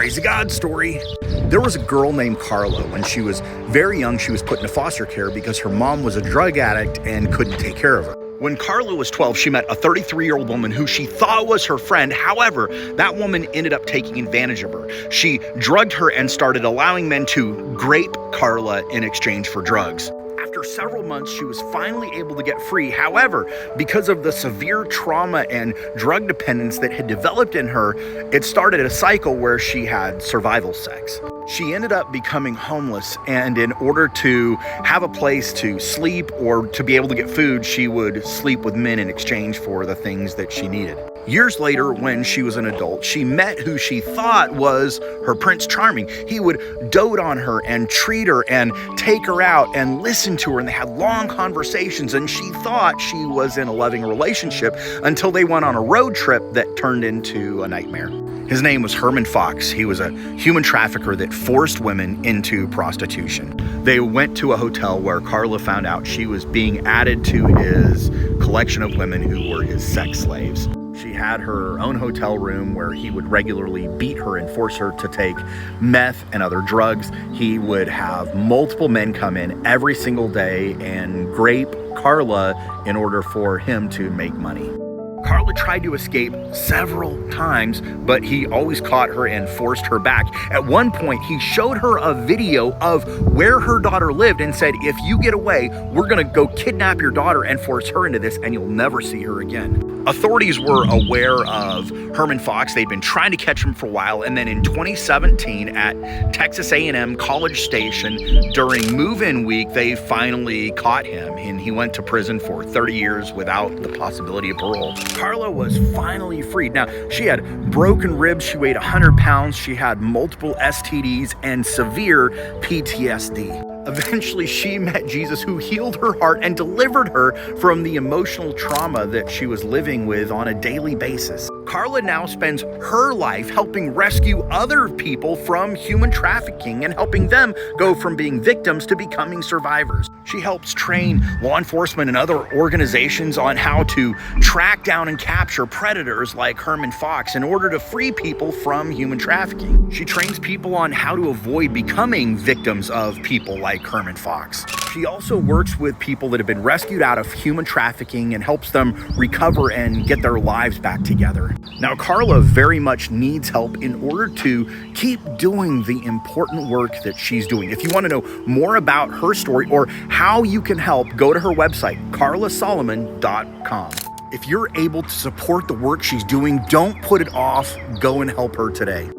Crazy God story. There was a girl named Carla. When she was very young, she was put into foster care because her mom was a drug addict and couldn't take care of her. When Carla was 12, she met a 33-year-old woman who she thought was her friend. However, that woman ended up taking advantage of her. She drugged her and started allowing men to grape Carla in exchange for drugs. After several months, she was finally able to get free. However, because of the severe trauma and drug dependence that had developed in her, it started a cycle where she had survival sex. She ended up becoming homeless, and in order to have a place to sleep or to be able to get food, she would sleep with men in exchange for the things that she needed. Years later, when she was an adult, she met who she thought was her Prince Charming. He would dote on her and treat her and take her out and listen to her, and they had long conversations, and she thought she was in a loving relationship until they went on a road trip that turned into a nightmare. His name was Herman Fox. He was a human trafficker that forced women into prostitution. They went to a hotel where Carla found out she was being added to his collection of women who were his sex slaves. She had her own hotel room where he would regularly beat her and force her to take meth and other drugs. He would have multiple men come in every single day and grape Carla in order for him to make money. Carla tried to escape several times, but he always caught her and forced her back. At one point, he showed her a video of where her daughter lived and said, if you get away, we're gonna go kidnap your daughter and force her into this, and you'll never see her again. Authorities were aware of Herman Fox. They'd been trying to catch him for a while, and then in 2017 at Texas A&M College Station during move-in week, they finally caught him, and he went to prison for 30 years without the possibility of parole. Carla was finally freed. Now, she had broken ribs, she weighed 100 pounds, she had multiple STDs and severe PTSD. Eventually, she met Jesus, who healed her heart and delivered her from the emotional trauma that she was living with on a daily basis. Carla now spends her life helping rescue other people from human trafficking and helping them go from being victims to becoming survivors. She helps train law enforcement and other organizations on how to track down and capture predators like Herman Fox in order to free people from human trafficking. She trains people on how to avoid becoming victims of people like Herman Fox. She also works with people that have been rescued out of human trafficking and helps them recover and get their lives back together. Now, Carla very much needs help in order to keep doing the important work that she's doing. If you want to know more about her story or how you can help, go to her website, carlasolomon.com. If you're able to support the work she's doing, don't put it off. Go and help her today.